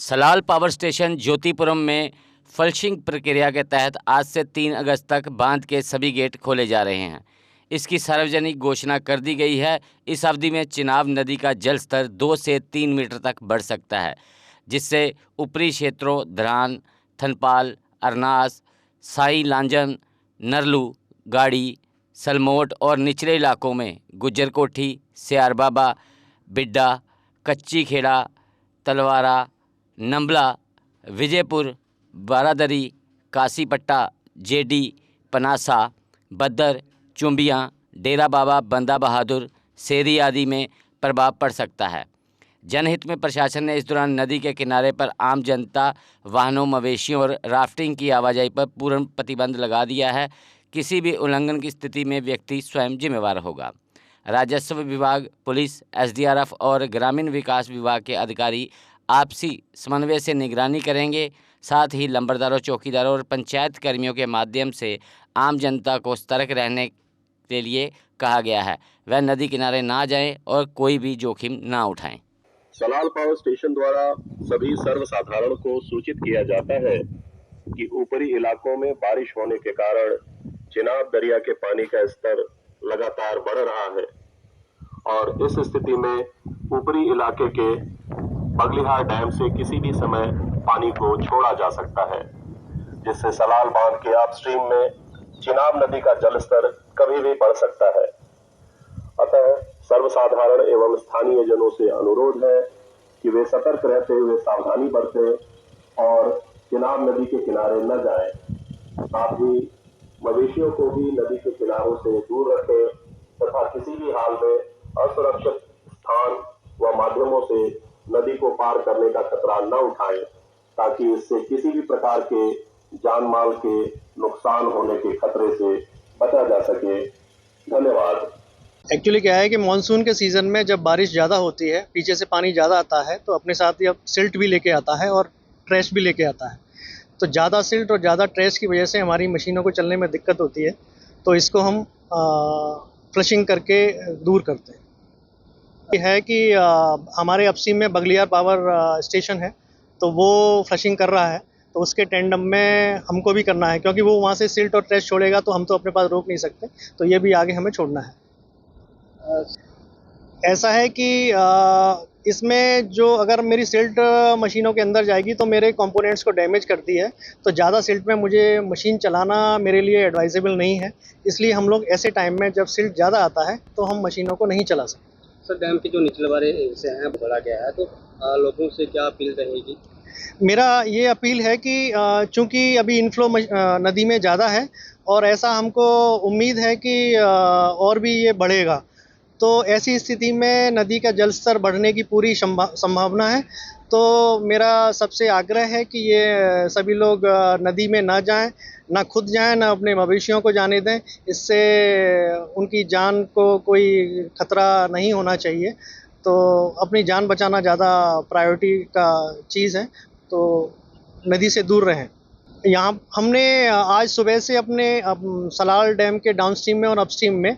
Salal power station Jyotipuram में flushing प्रक्रिया के तहत आज से 3 अगस्त तक बांध के सभी गेट खोले जा रहे हैं। इसकी सार्वजनिक घोषणा कर दी गई है। इस अवधि में चिनाब नदी का जल स्तर 2 से 3 मीटर तक बढ़ सकता है, जिससे ऊपरी क्षेत्रों धरान, थनपाल, अरनास, साई लांजन, नरलू, गाड़ी, सलमोट और निचले इलाकों में गुज्जर कोठी, सियार बाबा, बिड्डा, कच्ची खेड़ा, तलवारा, नंबला, विजयपुर, बारादरी, कासीपट्टा, जेडी, पनासा, बद्दर, चुंबियाँ, डेरा बाबा बंदा बहादुर, सेरी आदि में प्रभाव पड़ सकता है। जनहित में प्रशासन ने इस दौरान नदी के किनारे पर आम जनता, वाहनों, मवेशियों और राफ्टिंग की आवाजाही पर पूर्ण प्रतिबंध लगा दिया है। किसी भी उल्लंघन की स्थिति में व्यक्ति स्वयं जिम्मेवार होगा। राजस्व विभाग, पुलिस, एसडीआरएफ और ग्रामीण विकास विभाग के अधिकारी आपसी समन्वय से निगरानी करेंगे। साथ ही लंबरदारों, चौकीदारों और पंचायत कर्मियों के माध्यम से आम जनता को सतर्क रहने के लिए कहा गया है। वह नदी किनारे ना जाएं और कोई भी जोखिम ना उठाएं। सलाल पावर स्टेशन द्वारा सभी सर्वसाधारण को सूचित किया जाता है कि ऊपरी इलाकों में बारिश होने के कारण चिनाब दरिया के पानी का स्तर लगातार बढ़ रहा है और इस स्थिति में ऊपरी इलाके के बगलिहार डैम से किसी भी समय पानी को छोड़ा जा सकता है, जिससे सलाल बांध के अपस्ट्रीम में चिनाब नदी का जलस्तर कभी भी बढ़ सकता है। अतः सर्वसाधारण एवं स्थानीय जनों से अनुरोध है कि वे सतर्क रहते हुए सावधानी बरतें और चिनाब नदी के किनारे न जाएं। साथ ही मवेशियों को भी नदी के किनारों से दूर रखें तथा किसी भी हाल में असुरक्षित स्थान व माध्यमों से नदी को पार करने का खतरा न उठाएं, ताकि इससे किसी भी प्रकार के जान माल के नुकसान होने के खतरे से बचा जा सके। धन्यवाद। एक्चुअली क्या है कि मानसून के सीज़न में जब बारिश ज़्यादा होती है, पीछे से पानी ज़्यादा आता है, तो अपने साथ ही अब सिल्ट भी लेके आता है और ट्रैश भी लेके आता है। तो ज़्यादा सिल्ट और ज़्यादा ट्रैश की वजह से हमारी मशीनों को चलने में दिक्कत होती है, तो इसको हम फ्लशिंग करके दूर करते हैं। ये है कि हमारे अपस्ट्रीम में बगलियार पावर स्टेशन है, तो वो फ्लशिंग कर रहा है, तो उसके टेंडम में हमको भी करना है, क्योंकि वो वहाँ से सिल्ट और ट्रैश छोड़ेगा तो हम तो अपने पास रोक नहीं सकते, तो ये भी आगे हमें छोड़ना है। ऐसा है कि इसमें जो अगर मेरी सिल्ट मशीनों के अंदर जाएगी तो मेरे कंपोनेंट्स को डैमेज करती है, तो ज़्यादा सिल्ट में मुझे मशीन चलाना मेरे लिए एडवाइजेबल नहीं है। इसलिए हम लोग ऐसे टाइम में जब सिल्ट ज़्यादा आता है तो हम मशीनों को नहीं चला सकते। सर, डैम के जो निचले वाले हिस्से हैं बढ़ा गया है, तो लोगों से क्या अपील रहेगी? मेरा ये अपील है कि चूँकि अभी इनफ्लो नदी में ज़्यादा है और ऐसा हमको उम्मीद है कि और भी ये बढ़ेगा, तो ऐसी स्थिति में नदी का जल स्तर बढ़ने की पूरी संभावना है। तो मेरा सबसे आग्रह है कि ये सभी लोग नदी में ना जाएं, ना खुद जाएं, ना अपने मवेशियों को जाने दें। इससे उनकी जान को कोई खतरा नहीं होना चाहिए, तो अपनी जान बचाना ज़्यादा प्रायोरिटी का चीज़ है, तो नदी से दूर रहें। यहाँ हमने आज सुबह से अपने सलाल डैम के डाउनस्ट्रीम में और अपस्ट्रीम में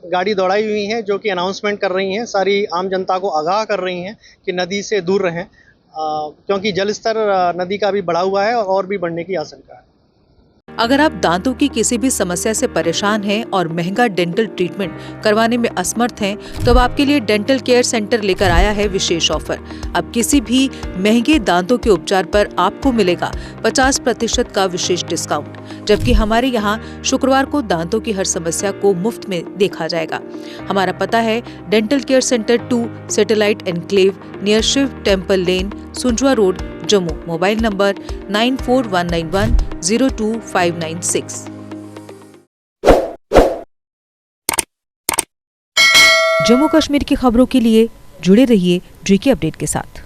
गाड़ी दौड़ाई हुई हैं, जो कि अनाउंसमेंट कर रही हैं, सारी आम जनता को आगाह कर रही हैं कि नदी से दूर रहें, क्योंकि जल स्तर नदी का भी बढ़ा हुआ है और भी बढ़ने की आशंका है। अगर आप दांतों की किसी भी समस्या से परेशान हैं और महंगा डेंटल ट्रीटमेंट करवाने में असमर्थ हैं, तो अब आपके लिए डेंटल केयर सेंटर लेकर आया है विशेष ऑफर। अब किसी भी महंगे दांतों के उपचार पर आपको मिलेगा 50% का विशेष डिस्काउंट, जबकि हमारे यहाँ शुक्रवार को दांतों की हर समस्या को मुफ्त में देखा जाएगा। हमारा पता है dental care centre 2, satellite enclave, near Shiv temple lane, Sunjwan road, Jammu. Mobile number 9419102596। Jammu Kashmir की खबरों के लिए जुड़े रहिए GK अपडेट के साथ।